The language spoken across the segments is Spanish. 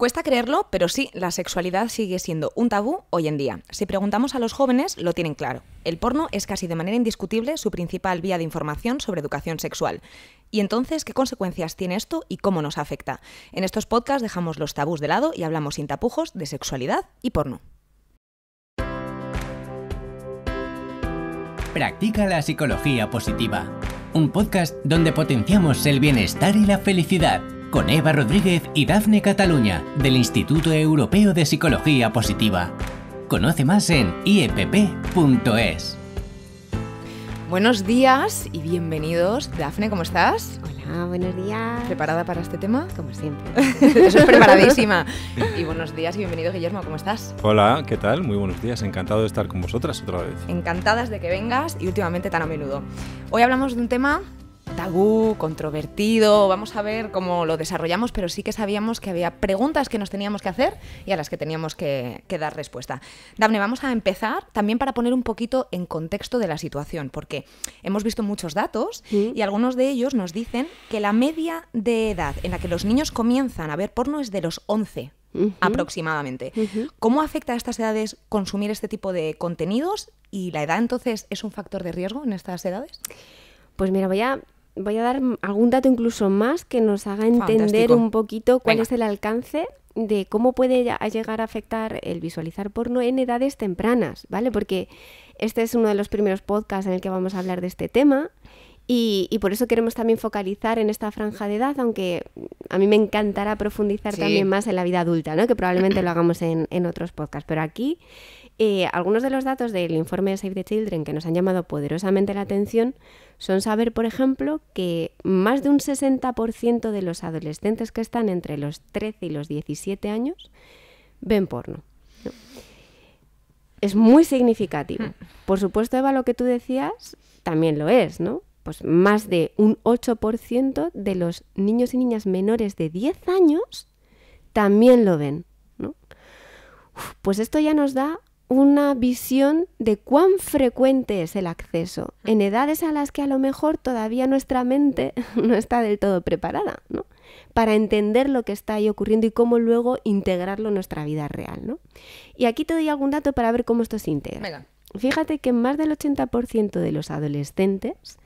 Cuesta creerlo, pero sí, la sexualidad sigue siendo un tabú hoy en día. Si preguntamos a los jóvenes, lo tienen claro. El porno es casi de manera indiscutible su principal vía de información sobre educación sexual. Y entonces, ¿qué consecuencias tiene esto y cómo nos afecta? En estos podcasts dejamos los tabús de lado y hablamos sin tapujos de sexualidad y porno. Practica la psicología positiva. Un podcast donde potenciamos el bienestar y la felicidad. Con Eva Rodríguez y Dafne Cataluña, del Instituto Europeo de Psicología Positiva. Conoce más en iepp.es. Buenos días y bienvenidos. Dafne, ¿cómo estás? Hola, buenos días. ¿Preparada para este tema? Como siempre. Eso es preparadísima. Y buenos días y bienvenido, Guillermo, ¿cómo estás? Hola, ¿qué tal? Muy buenos días. Encantado de estar con vosotras otra vez. Encantadas de que vengas y últimamente tan a menudo. Hoy hablamos de un tema tabú, controvertido, vamos a ver cómo lo desarrollamos, pero sí que sabíamos que había preguntas que nos teníamos que hacer y a las que teníamos que dar respuesta. Dafne, vamos a empezar también para poner un poquito en contexto de la situación, porque hemos visto muchos datos y algunos de ellos nos dicen que la media de edad en la que los niños comienzan a ver porno es de los 11 aproximadamente. ¿Cómo afecta a estas edades consumir este tipo de contenidos? ¿Y la edad entonces es un factor de riesgo en estas edades? Pues mira, voy a dar algún dato incluso más que nos haga entender Fantástico. un poquito cuál Venga. es el alcance de cómo puede llegar a afectar el visualizar porno en edades tempranas, ¿vale? Porque este es uno de los primeros podcasts en el que vamos a hablar de este tema y por eso queremos también focalizar en esta franja de edad, aunque a mí me encantará profundizar también más en la vida adulta, ¿no? Que probablemente lo hagamos en otros podcasts, pero aquí algunos de los datos del informe de Save the Children que nos han llamado poderosamente la atención son saber, por ejemplo, que más de un 60% de los adolescentes que están entre los 13 y los 17 años ven porno, ¿no? Es muy significativo. Por supuesto, Eva, lo que tú decías también lo es, ¿no? Pues más de un 8% de los niños y niñas menores de 10 años también lo ven, ¿no? Pues esto ya nos da una visión de cuán frecuente es el acceso en edades a las que a lo mejor todavía nuestra mente no está del todo preparada, ¿no? Para entender lo que está ahí ocurriendo y cómo luego integrarlo en nuestra vida real, ¿no? Y aquí te doy algún dato para ver cómo esto se integra. Venga. Fíjate que más del 80% de los adolescentes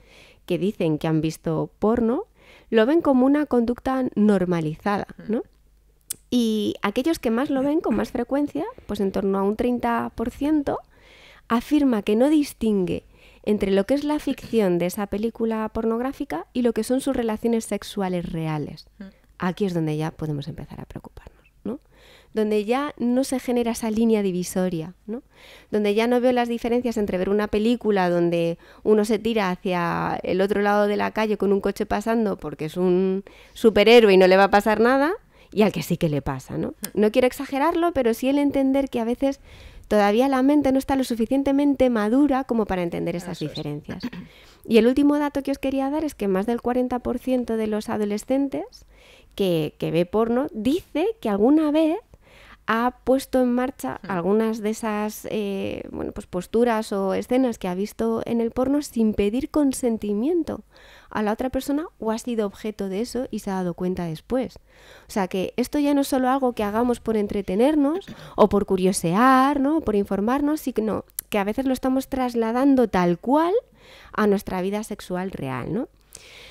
que dicen que han visto porno lo ven como una conducta normalizada, ¿no? Y aquellos que más lo ven con más frecuencia, pues en torno a un 30%, afirma que no distingue entre lo que es la ficción de esa película pornográfica y lo que son sus relaciones sexuales reales. Aquí es donde ya podemos empezar a preocuparnos, ¿no? Donde ya no se genera esa línea divisoria, ¿no? Donde ya no veo las diferencias entre ver una película donde uno se tira hacia el otro lado de la calle con un coche pasando porque es un superhéroe y no le va a pasar nada, y al que sí que le pasa, ¿no? No quiero exagerarlo, pero sí el entender que a veces todavía la mente no está lo suficientemente madura como para entender esas diferencias. Y el último dato que os quería dar es que más del 40% de los adolescentes que ve porno dice que alguna vez ha puesto en marcha algunas de esas pues posturas o escenas que ha visto en el porno sin pedir consentimiento a la otra persona o ha sido objeto de eso y se ha dado cuenta después. O sea que esto ya no es solo algo que hagamos por entretenernos o por curiosear, ¿no? Por informarnos, sino que a veces lo estamos trasladando tal cual a nuestra vida sexual real, ¿no?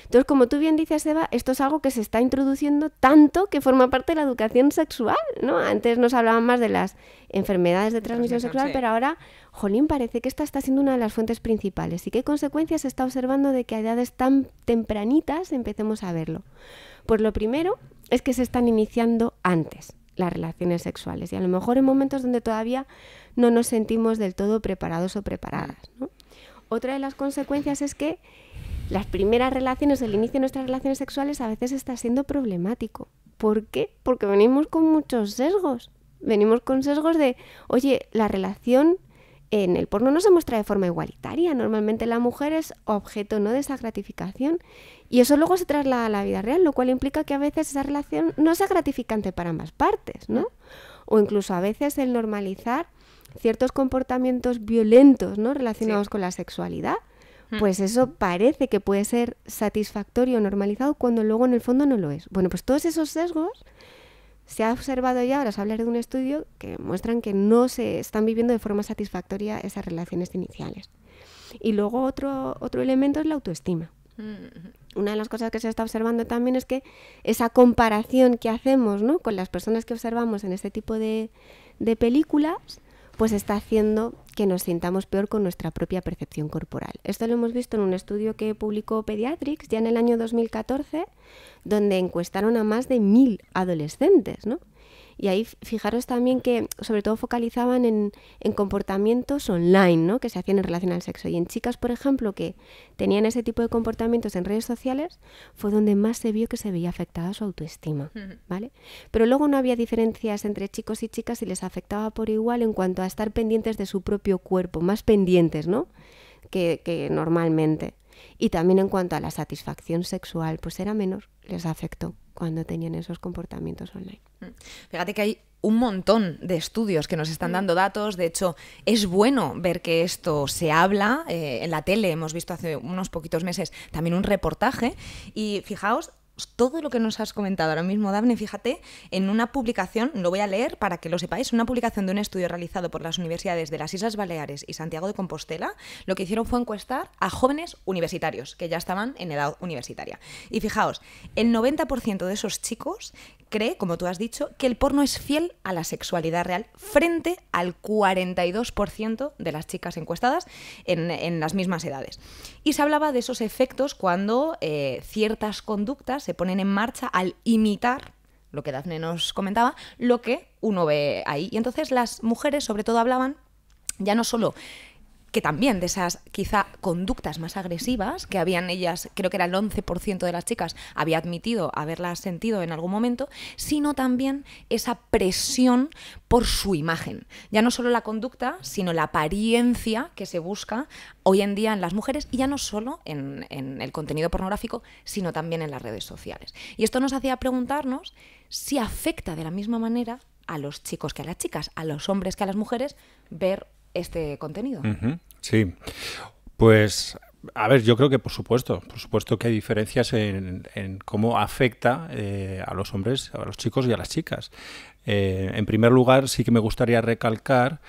Entonces, como tú bien dices, Eva, esto es algo que se está introduciendo tanto que forma parte de la educación sexual, ¿no? Antes nos hablaban más de las enfermedades de transmisión sexual, sí. pero ahora, jolín, parece que esta está siendo una de las fuentes principales. ¿Y qué consecuencias se está observando de que a edades tan tempranitas empecemos a verlo? Pues lo primero es que se están iniciando antes las relaciones sexuales y a lo mejor en momentos donde todavía no nos sentimos del todo preparados o preparadas, ¿no? Otra de las consecuencias es que las primeras relaciones, el inicio de nuestras relaciones sexuales a veces está siendo problemático. ¿Por qué? Porque venimos con muchos sesgos. Venimos con sesgos de, oye, la relación en el porno no se muestra de forma igualitaria. Normalmente la mujer es objeto, ¿no?, de esa gratificación. Y eso luego se traslada a la vida real, lo cual implica que a veces esa relación no sea gratificante para ambas partes, ¿no? O incluso a veces el normalizar ciertos comportamientos violentos, ¿no?, relacionados con la sexualidad. Pues eso parece que puede ser satisfactorio o normalizado cuando luego en el fondo no lo es. Bueno, pues todos esos sesgos se ha observado ya, ahora os hablaré de un estudio que muestran que no se están viviendo de forma satisfactoria esas relaciones iniciales. Y luego otro elemento es la autoestima. Una de las cosas que se está observando también es que esa comparación que hacemos, ¿no?, con las personas que observamos en este tipo de películas, pues está haciendo que nos sintamos peor con nuestra propia percepción corporal. Esto lo hemos visto en un estudio que publicó Pediatrics ya en el año 2014, donde encuestaron a más de 1000 adolescentes, ¿no? Y ahí fijaros también que sobre todo focalizaban en comportamientos online, ¿no?, que se hacían en relación al sexo. Y en chicas, por ejemplo, que tenían ese tipo de comportamientos en redes sociales, fue donde más se vio que se veía afectada su autoestima, ¿vale? Pero luego no había diferencias entre chicos y chicas y les afectaba por igual en cuanto a estar pendientes de su propio cuerpo, más pendientes, ¿no?, que normalmente. Y también en cuanto a la satisfacción sexual, pues era menor, les afectó cuando tenían esos comportamientos online. Fíjate que hay un montón de estudios que nos están dando datos. De hecho, es bueno ver que esto se habla. En la tele hemos visto hace unos poquitos meses también un reportaje. Y fijaos, todo lo que nos has comentado ahora mismo, Dafne, fíjate, en una publicación, lo voy a leer para que lo sepáis, una publicación de un estudio realizado por las universidades de las Islas Baleares y Santiago de Compostela. Lo que hicieron fue encuestar a jóvenes universitarios que ya estaban en edad universitaria. Y fijaos, el 90% de esos chicos cree, como tú has dicho, que el porno es fiel a la sexualidad real frente al 42% de las chicas encuestadas en las mismas edades. Y se hablaba de esos efectos cuando ciertas conductas se ponen en marcha al imitar, lo que Dafne nos comentaba, lo que uno ve ahí. Y entonces las mujeres sobre todo hablaban ya no solo que también de esas quizá conductas más agresivas que habían ellas, creo que era el 11% de las chicas había admitido haberlas sentido en algún momento, sino también esa presión por su imagen. Ya no solo la conducta, sino la apariencia que se busca hoy en día en las mujeres, y ya no solo en el contenido pornográfico, sino también en las redes sociales. Y esto nos hacía preguntarnos si afecta de la misma manera a los chicos que a las chicas, a los hombres que a las mujeres, ver este contenido. Sí, pues a ver, yo creo que por supuesto que hay diferencias en cómo afecta a los hombres, a los chicos y a las chicas. En primer lugar, sí que me gustaría recalcar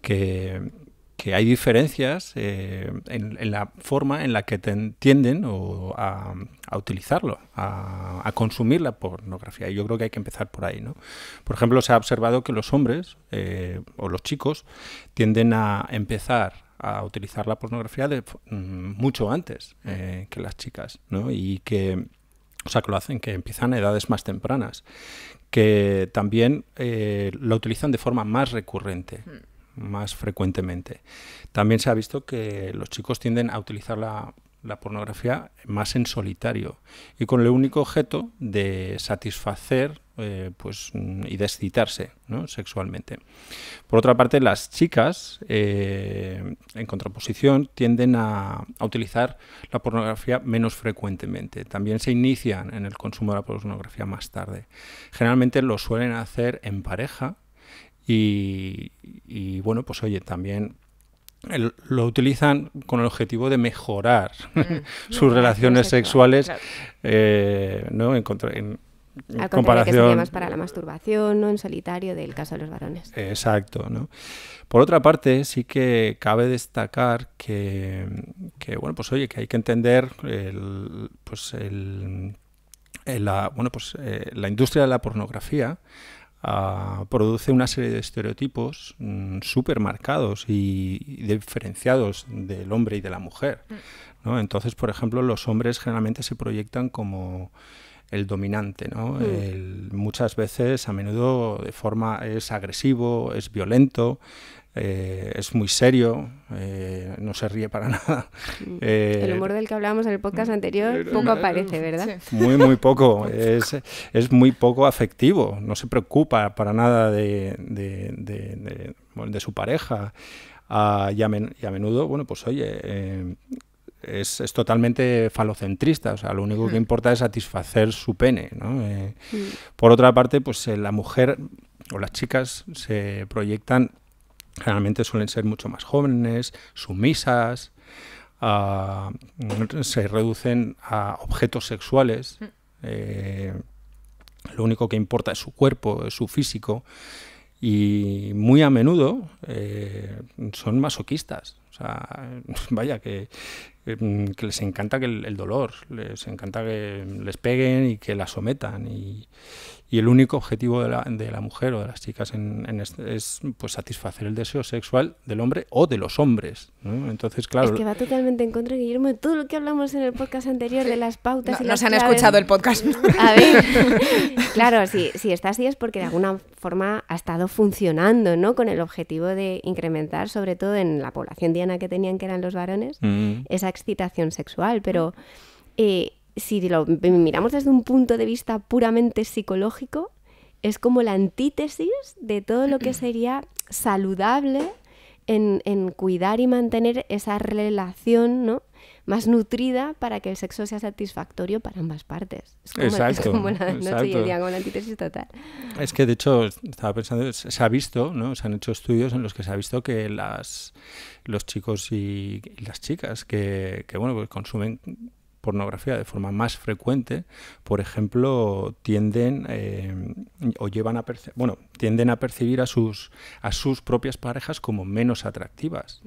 que hay diferencias en la forma en la que tienden a utilizarlo, a consumir la pornografía. Y yo creo que hay que empezar por ahí, ¿no? Por ejemplo, se ha observado que los hombres o los chicos tienden a empezar a utilizar la pornografía mucho antes que las chicas, ¿no? Y que lo hacen, que empiezan a edades más tempranas, que también lo utilizan de forma más recurrente, más frecuentemente. También se ha visto que los chicos tienden a utilizar la pornografía más en solitario y con el único objeto de satisfacer y de excitarse, ¿no?, sexualmente. Por otra parte, las chicas, en contraposición, tienden a utilizar la pornografía menos frecuentemente. También se inician en el consumo de la pornografía más tarde. Generalmente lo suelen hacer en pareja y bueno, pues oye, también lo utilizan con el objetivo de mejorar sus relaciones sexuales, claro. ¿No? En comparación, que sería más para la masturbación, ¿no?, en solitario, del caso de los varones. Exacto, ¿no? Por otra parte, sí que cabe destacar que bueno, pues oye, que hay que entender la industria de la pornografía produce una serie de estereotipos súper marcados y diferenciados del hombre y de la mujer, ¿no? Entonces, por ejemplo, los hombres generalmente se proyectan como el dominante, ¿no? Muchas veces, a menudo, de forma es agresivo, es violento, es muy serio, no se ríe para nada. El humor del que hablábamos en el podcast anterior poco aparece, ¿verdad? Sí. Muy poco. Es muy poco afectivo, no se preocupa para nada de su pareja. Y a menudo, bueno, pues oye, es totalmente falocentrista, o sea, lo único que importa es satisfacer su pene, ¿no? Por otra parte, pues la mujer o las chicas se proyectan, generalmente suelen ser mucho más jóvenes, sumisas, se reducen a objetos sexuales, lo único que importa es su cuerpo, es su físico, y muy a menudo son masoquistas. O sea, vaya, que les encanta el dolor, les encanta que les peguen y que la sometan. Y el único objetivo de la mujer o de las chicas es pues satisfacer el deseo sexual del hombre o de los hombres, ¿no? Entonces, claro... Es que va totalmente en contra, Guillermo, de todo lo que hablamos en el podcast anterior, de las pautas y las no se han claves. escuchado el podcast. A ver, claro, si está así es porque de alguna forma ha estado funcionando, ¿no? Con el objetivo de incrementar, sobre todo en la población diana que tenían, que eran los varones, esa excitación sexual. Pero si lo miramos desde un punto de vista puramente psicológico, es como la antítesis de todo lo que sería saludable en cuidar y mantener esa relación, ¿no?, más nutrida para que el sexo sea satisfactorio para ambas partes. Es como la noche y el día, como la antítesis total. Es que, de hecho, estaba pensando, se ha visto, ¿no? Se han hecho estudios en los que se ha visto que los chicos y las chicas que bueno, pues consumen pornografía de forma más frecuente, por ejemplo, tienden a percibir a sus propias parejas como menos atractivas.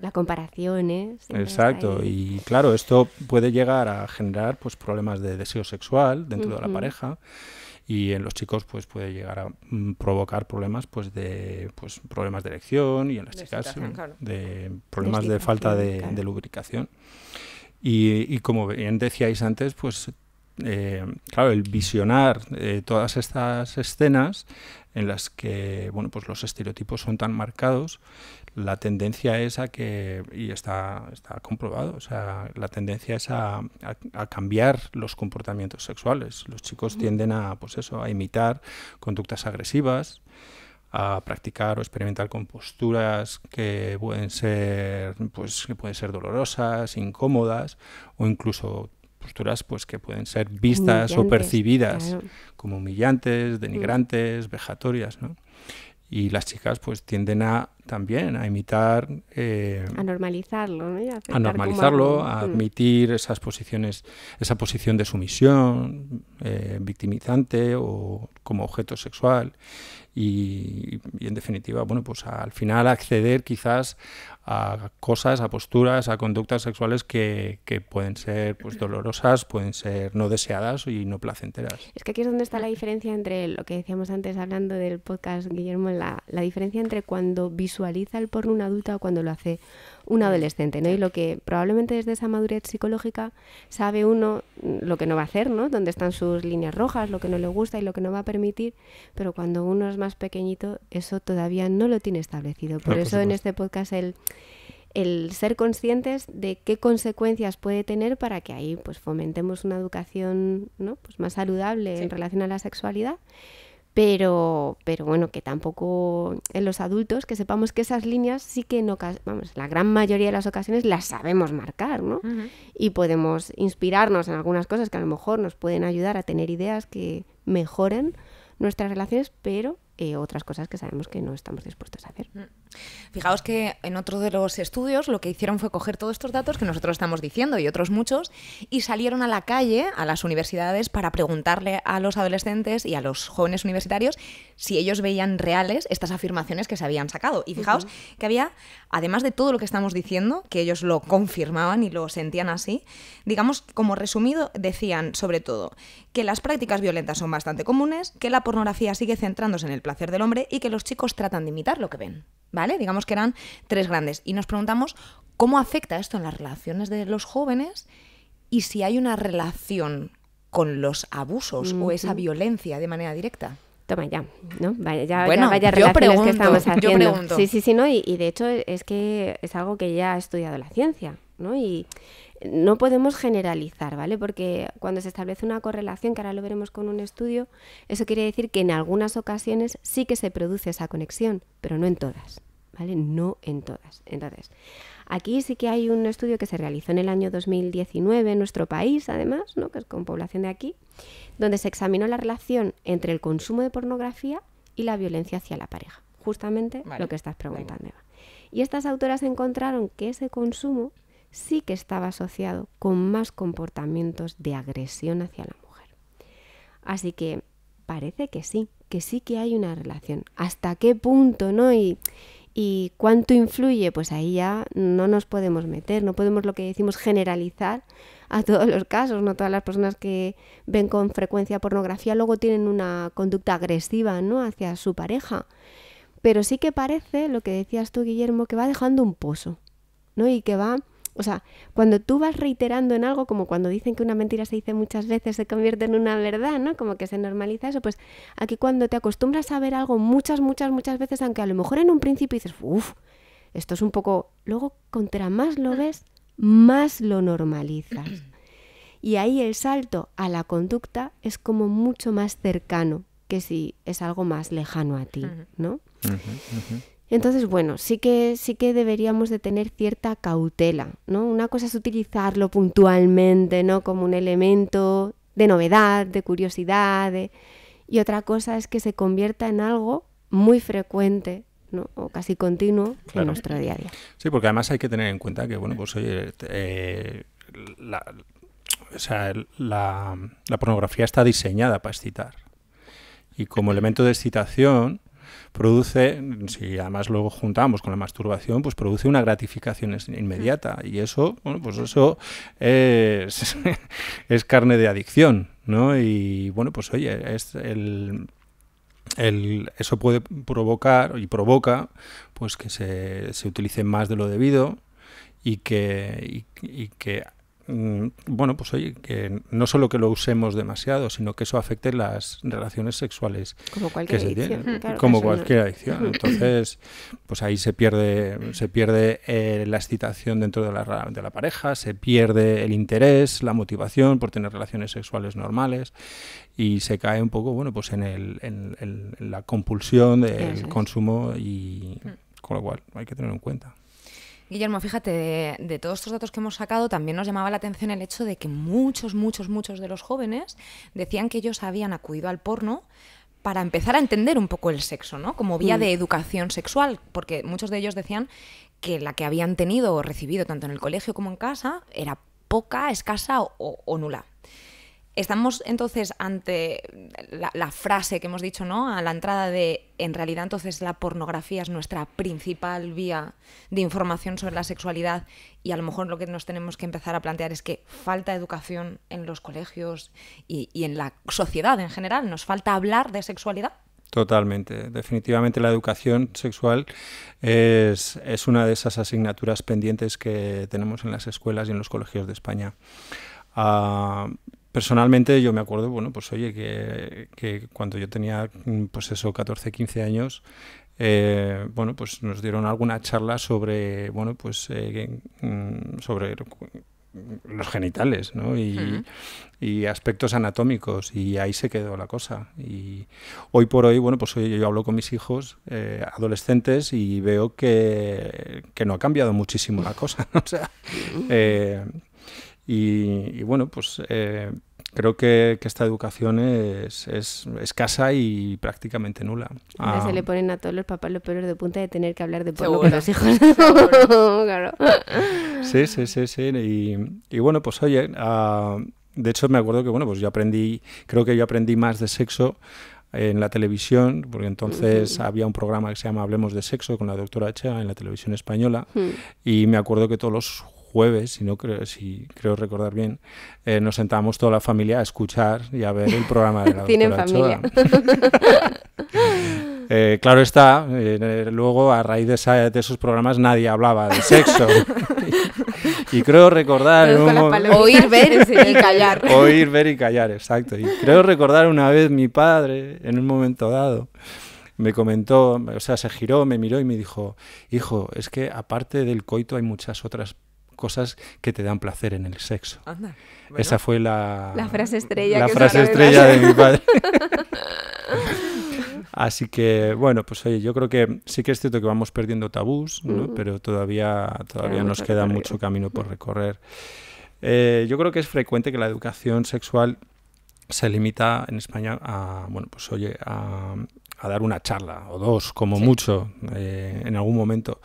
La comparación, ¿eh? Exacto, y claro, esto puede llegar a generar pues problemas de deseo sexual dentro de la pareja, y en los chicos pues puede llegar a provocar problemas problemas de erección, y en las chicas de problemas de falta de lubricación. Y como bien decíais antes, pues claro, el visionar todas estas escenas en las que bueno, pues los estereotipos son tan marcados, la tendencia es a que, y está comprobado, o sea, la tendencia es a cambiar los comportamientos sexuales. Los chicos tienden a imitar conductas agresivas, a practicar o experimentar con posturas que pueden ser dolorosas, incómodas, o incluso posturas pues que pueden ser vistas o percibidas como humillantes, denigrantes, vejatorias, ¿no? Y las chicas pues tienden también a imitar... a normalizarlo, ¿no? A admitir esa posición de sumisión, victimizante o como objeto sexual. Y en definitiva, bueno, pues al final acceder quizás a cosas, a posturas, a conductas sexuales que pueden ser pues dolorosas, pueden ser no deseadas y no placenteras. Es que aquí es donde está la diferencia entre lo que decíamos antes hablando del podcast, Guillermo, la diferencia entre cuando visualiza el porno una adulta o cuando lo hace un adolescente, ¿no? Y lo que probablemente desde esa madurez psicológica sabe uno lo que no va a hacer, ¿no? Dónde están sus líneas rojas, lo que no le gusta y lo que no va a permitir, pero cuando uno es más pequeñito, eso todavía no lo tiene establecido. Por eso en este podcast el ser conscientes de qué consecuencias puede tener para que ahí pues fomentemos una educación, ¿no?, pues más saludable en relación a la sexualidad. Pero bueno, que tampoco en los adultos, que sepamos que esas líneas sí que la gran mayoría de las ocasiones las sabemos marcar, ¿no? Y podemos inspirarnos en algunas cosas que a lo mejor nos pueden ayudar a tener ideas que mejoren nuestras relaciones, pero otras cosas que sabemos que no estamos dispuestos a hacer. Fijaos que en otro de los estudios lo que hicieron fue coger todos estos datos que nosotros estamos diciendo y otros muchos, y salieron a la calle, a las universidades, para preguntarle a los adolescentes y a los jóvenes universitarios si ellos veían reales estas afirmaciones que se habían sacado. Y fijaos que había, además de todo lo que estamos diciendo, que ellos lo confirmaban y lo sentían así, digamos, como resumido, decían sobre todo que las prácticas violentas son bastante comunes, que la pornografía sigue centrándose en el placer del hombre y que los chicos tratan de imitar lo que ven, ¿vale? Digamos que eran tres grandes. Y nos preguntamos cómo afecta esto en las relaciones de los jóvenes y si hay una relación con los abusos o esa violencia de manera directa. Toma ya, ¿no? Vaya relaciones que estamos haciendo. Yo pregunto. Sí, ¿no? Y de hecho es que es algo que ya ha estudiado la ciencia, ¿no? Y no podemos generalizar, ¿vale? Porque cuando se establece una correlación, que ahora lo veremos con un estudio, eso quiere decir que en algunas ocasiones sí que se produce esa conexión, pero no en todas, ¿vale? No en todas. Entonces, aquí sí que hay un estudio que se realizó en el año 2019 en nuestro país, además, ¿no?, que es con población de aquí, donde se examinó la relación entre el consumo de pornografía y la violencia hacia la pareja. Justamente lo que estás preguntando, Eva. Y estas autoras encontraron que ese consumo sí que estaba asociado con más comportamientos de agresión hacia la mujer. Así que parece que sí que hay una relación. ¿Hasta qué punto, no? Y cuánto influye, pues ahí ya no nos podemos meter, no podemos, lo que decimos, generalizar a todos los casos. No todas las personas que ven con frecuencia pornografía luego tienen una conducta agresiva, ¿no?, hacia su pareja. Pero sí que parece, lo que decías tú, Guillermo, que va dejando un pozo, ¿no? Y que va, o sea, cuando tú vas reiterando en algo, como cuando dicen que una mentira se dice muchas veces, se convierte en una verdad, ¿no? Como que se normaliza eso, pues aquí cuando te acostumbras a ver algo muchas veces, aunque a lo mejor en un principio dices, uff, esto es un poco... Luego, contra más lo ves, más lo normalizas. Y ahí el salto a la conducta es como mucho más cercano que si es algo más lejano a ti, ¿no? Entonces, bueno, sí que deberíamos de tener cierta cautela, ¿no? Una cosa es utilizarlo puntualmente, ¿no?, como un elemento de novedad, de curiosidad, y otra cosa es que se convierta en algo muy frecuente, ¿no?, o casi continuo, claro, en nuestro día a día. Sí, porque además hay que tener en cuenta que, bueno, pues oye, la pornografía está diseñada para excitar. Y como elemento de excitación produce, si además luego juntamos con la masturbación, pues produce una gratificación inmediata. Y eso, bueno, pues eso es carne de adicción, ¿no? Y bueno, pues oye, eso puede provocar y provoca pues que se utilice más de lo debido y que bueno, pues oye, que no solo que lo usemos demasiado, sino que eso afecte las relaciones sexuales. Como cualquier adicción. Claro, como cualquier adicción. Entonces, pues ahí se pierde la excitación dentro de la pareja, se pierde el interés, la motivación por tener relaciones sexuales normales y se cae un poco, bueno, pues en la compulsión del consumo y con lo cual hay que tenerlo en cuenta. Guillermo, fíjate, de todos estos datos que hemos sacado, también nos llamaba la atención el hecho de que muchos de los jóvenes decían que ellos habían acudido al porno para empezar a entender un poco el sexo, ¿no?, como vía de educación sexual, porque muchos de ellos decían que la que habían tenido o recibido tanto en el colegio como en casa era poca, escasa o nula. Estamos entonces ante la frase que hemos dicho, ¿no?, a la entrada de, en realidad entonces la pornografía es nuestra principal vía de información sobre la sexualidad y a lo mejor lo que nos tenemos que empezar a plantear es que falta educación en los colegios y en la sociedad en general, nos falta hablar de sexualidad. Totalmente. Definitivamente la educación sexual es una de esas asignaturas pendientes que tenemos en las escuelas y en los colegios de España. Personalmente yo me acuerdo, bueno, pues oye, que cuando yo tenía, pues eso, 14, 15 años, bueno, pues nos dieron alguna charla sobre, bueno, pues sobre los genitales, ¿no? Y aspectos anatómicos, y ahí se quedó la cosa. Y hoy por hoy, bueno, pues yo hablo con mis hijos adolescentes y veo que no ha cambiado muchísimo la cosa, o sea, y bueno, pues creo que esta educación es escasa y prácticamente nula. Se le ponen a todos los papás los pelos de punta de tener que hablar de porno con los hijos. Claro. Sí. Y bueno, pues oye, de hecho me acuerdo que, bueno, pues creo que yo aprendí más de sexo en la televisión, porque entonces había un programa que se llama Hablemos de Sexo con la doctora Echea en la televisión española, y me acuerdo que todos los jueves, si creo recordar bien, nos sentábamos toda la familia a escuchar y a ver el programa de la doctora Echea. Claro está, luego a raíz de esos programas nadie hablaba de sexo. Y creo recordar... Oír, ver y callar. Oír, ver y callar, exacto. Y creo recordar una vez mi padre, en un momento dado, me comentó, o sea, se giró, me miró y me dijo: hijo, es que aparte del coito hay muchas otras cosas que te dan placer en el sexo. Anda, bueno. Esa fue la frase estrella. La frase estrella de mi padre. Así que, bueno, pues oye, yo creo que sí que es cierto que vamos perdiendo tabús, ¿no? Pero todavía nos queda mucho camino por recorrer. Yo creo que es frecuente que la educación sexual se limita en España a, bueno, pues oye, a dar una charla o dos, como mucho, en algún momento.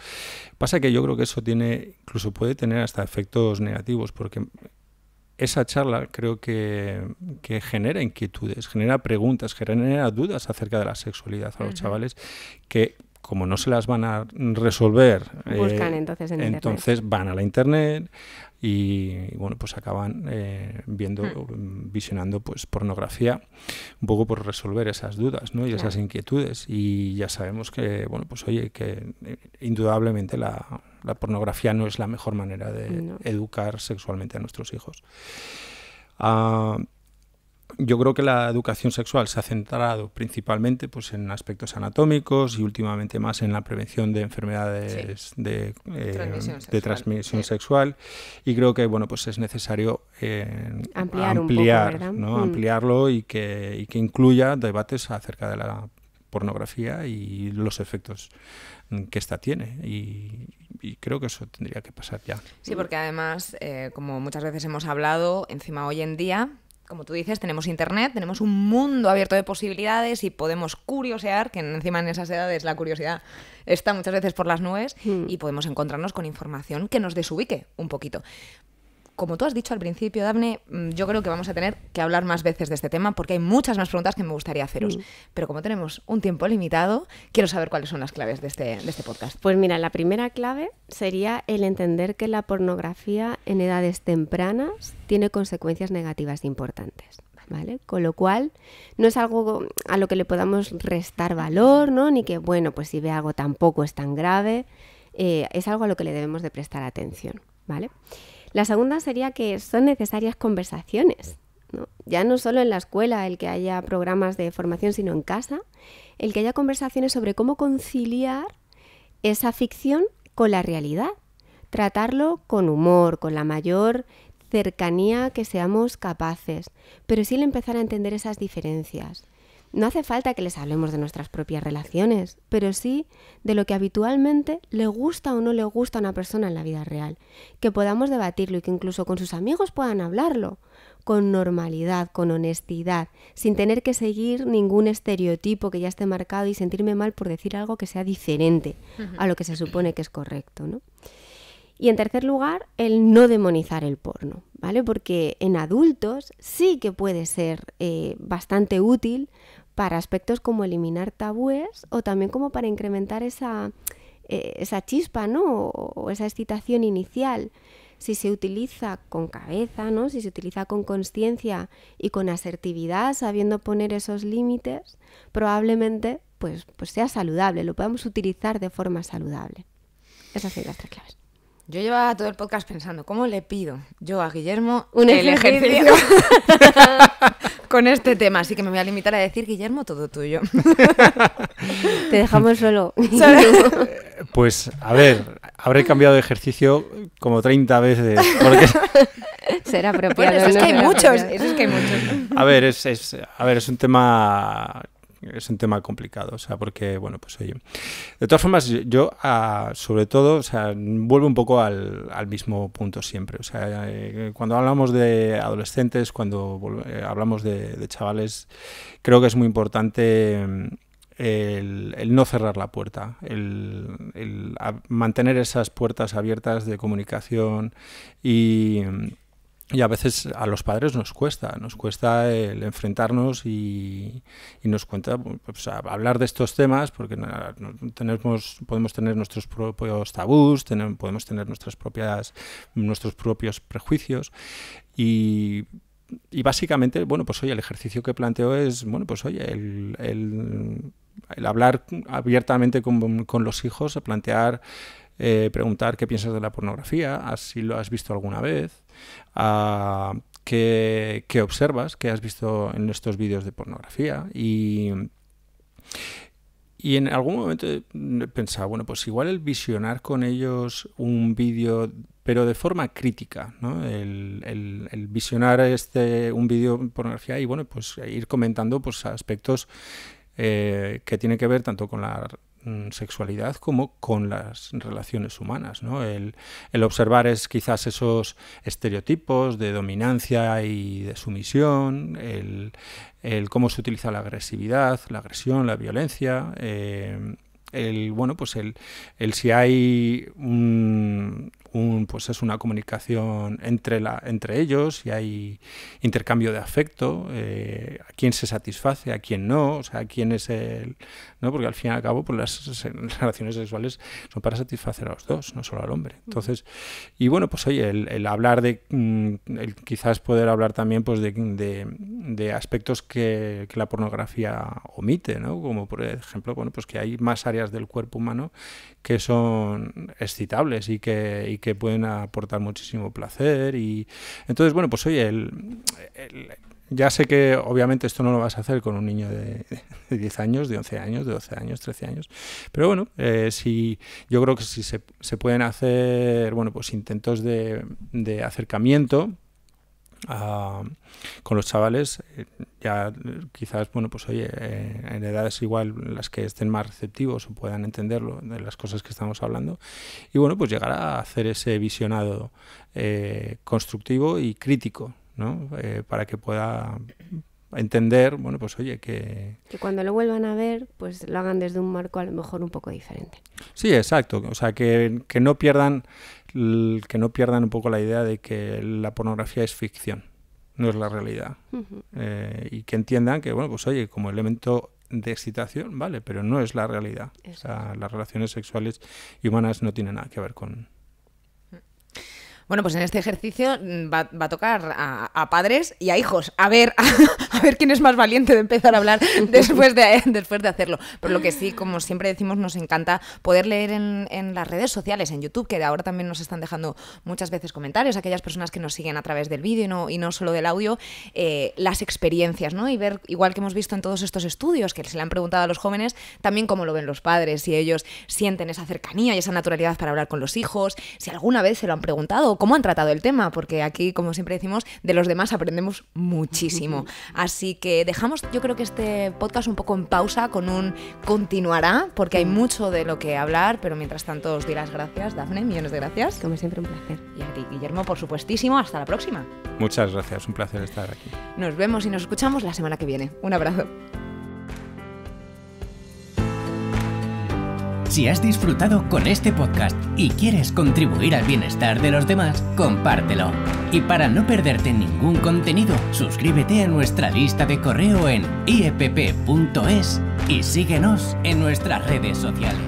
Pasa que yo creo que eso incluso puede tener hasta efectos negativos, porque esa charla creo que genera inquietudes, genera preguntas, genera dudas acerca de la sexualidad a los chavales que, como no se las van a resolver, buscan entonces en entonces van a la internet y bueno, pues acaban visionando pues pornografía, un poco por resolver esas dudas, ¿no? Y esas inquietudes. Y ya sabemos que, bueno, pues oye, que indudablemente la pornografía no es la mejor manera de educar sexualmente a nuestros hijos. Yo creo que la educación sexual se ha centrado principalmente pues, en aspectos anatómicos y últimamente más en la prevención de enfermedades de transmisión sexual. Y creo que bueno, pues es necesario ampliarlo y que incluya debates acerca de la pornografía y los efectos que ésta tiene. Y creo que eso tendría que pasar ya. Sí, porque además, como muchas veces hemos hablado, encima hoy en día, como tú dices, tenemos internet, tenemos un mundo abierto de posibilidades y podemos curiosear, que encima en esas edades la curiosidad está muchas veces por las nubes, y podemos encontrarnos con información que nos desubique un poquito. Como tú has dicho al principio, Dafne, yo creo que vamos a tener que hablar más veces de este tema porque hay muchas más preguntas que me gustaría haceros. Pero como tenemos un tiempo limitado, quiero saber cuáles son las claves de este podcast. Pues mira, la primera clave sería el entender que la pornografía en edades tempranas tiene consecuencias negativas importantes, ¿vale? Con lo cual, no es algo a lo que le podamos restar valor, ¿no? Ni que, bueno, pues si ve algo tampoco es tan grave. Es algo a lo que le debemos de prestar atención, ¿vale? La segunda sería que son necesarias conversaciones, ¿no? Ya no solo en la escuela el que haya programas de formación, sino en casa, el que haya conversaciones sobre cómo conciliar esa ficción con la realidad, tratarlo con humor, con la mayor cercanía que seamos capaces, pero sí el empezar a entender esas diferencias. No hace falta que les hablemos de nuestras propias relaciones, pero sí de lo que habitualmente le gusta o no le gusta a una persona en la vida real. Que podamos debatirlo y que incluso con sus amigos puedan hablarlo, con normalidad, con honestidad, sin tener que seguir ningún estereotipo que ya esté marcado y sentirme mal por decir algo que sea diferente a lo que se supone que es correcto, ¿no? Y en tercer lugar, el no demonizar el porno, ¿vale? Porque en adultos sí que puede ser bastante útil para aspectos como eliminar tabúes o también como para incrementar esa chispa, ¿no? O esa excitación inicial. Si se utiliza con cabeza, ¿no? Si se utiliza con consciencia y con asertividad, sabiendo poner esos límites, probablemente pues sea saludable, lo podamos utilizar de forma saludable. Esas son las tres claves. Yo llevaba todo el podcast pensando, ¿cómo le pido yo a Guillermo un ejercicio con este tema? Así que me voy a limitar a decir, Guillermo, todo tuyo. Te dejamos solo. Pues, a ver, habré cambiado de ejercicio como 30 veces. Porque... Será apropiado. Bueno, eso es que hay muchos. A ver, es un tema... Es un tema complicado, o sea, porque, bueno, pues oye, de todas formas, yo, sobre todo, o sea, vuelvo un poco al mismo punto siempre, o sea, cuando hablamos de adolescentes, cuando hablamos de chavales, creo que es muy importante el no cerrar la puerta, el mantener esas puertas abiertas de comunicación y a veces a los padres nos cuesta el enfrentarnos y nos cuesta pues, hablar de estos temas porque podemos tener nuestros propios tabús, podemos tener nuestros propios prejuicios y básicamente, bueno, pues oye, el ejercicio que planteo es, bueno, pues oye, el hablar abiertamente con los hijos, plantear, preguntar qué piensas de la pornografía, si lo has visto alguna vez, qué observas, qué has visto en estos vídeos de pornografía y en algún momento he pensado, bueno, pues igual el visionar con ellos un vídeo, pero de forma crítica, ¿no? El visionar un vídeo de pornografía y, bueno, pues ir comentando pues aspectos que tienen que ver tanto con la sexualidad como con las relaciones humanas, ¿no? El observar quizás esos estereotipos de dominancia y de sumisión, el cómo se utiliza la agresividad, la agresión, la violencia, bueno, pues el si hay un es una comunicación entre ellos y hay intercambio de afecto, a quién se satisface, a quién no, o sea, a quién es ¿no? Porque al fin y al cabo pues las relaciones sexuales son para satisfacer a los dos, no solo al hombre. Entonces, y bueno, pues oye, el hablar el quizás poder hablar también pues de aspectos que la pornografía omite, ¿no? Como por ejemplo, bueno, pues que hay más áreas del cuerpo humano que son excitables y que pueden aportar muchísimo placer. Y entonces, bueno, pues oye, ya sé que obviamente esto no lo vas a hacer con un niño de 10 años, de 11 años, de 12 años, 13 años, pero bueno, yo creo que si se pueden hacer, bueno, pues intentos de acercamiento con los chavales, ya quizás, bueno, pues oye, en edades igual las que estén más receptivos o puedan entenderlo de las cosas que estamos hablando, y bueno, pues llegar a hacer ese visionado constructivo y crítico, ¿no? Para que pueda entender, bueno, pues oye, que cuando lo vuelvan a ver, pues lo hagan desde un marco a lo mejor un poco diferente. Sí, exacto, o sea, que no pierdan un poco la idea de que la pornografía es ficción, no es la realidad. Y que entiendan que, bueno, pues oye, como elemento de excitación, vale, pero no es la realidad. O sea, las relaciones sexuales y humanas no tienen nada que ver con... Bueno, pues en este ejercicio va a tocar a padres y a hijos. A ver quién es más valiente de empezar a hablar después de hacerlo. Pero lo que sí, como siempre decimos, nos encanta poder leer en las redes sociales, en YouTube, que ahora también nos están dejando muchas veces comentarios, aquellas personas que nos siguen a través del vídeo y no solo del audio, las experiencias, ¿no? Y ver, igual que hemos visto en todos estos estudios que se le han preguntado a los jóvenes, también cómo lo ven los padres, si ellos sienten esa cercanía y esa naturalidad para hablar con los hijos, si alguna vez se lo han preguntado, cómo han tratado el tema, porque aquí, como siempre decimos, de los demás aprendemos muchísimo. Así que dejamos, yo creo que este podcast un poco en pausa con un continuará, porque hay mucho de lo que hablar, pero mientras tanto os doy las gracias, Dafne, millones de gracias. Como siempre, un placer. Y a ti, Guillermo, por supuestísimo, hasta la próxima. Muchas gracias, un placer estar aquí. Nos vemos y nos escuchamos la semana que viene. Un abrazo. Si has disfrutado con este podcast y quieres contribuir al bienestar de los demás, compártelo. Y para no perderte ningún contenido, suscríbete a nuestra lista de correo en iepp.es y síguenos en nuestras redes sociales.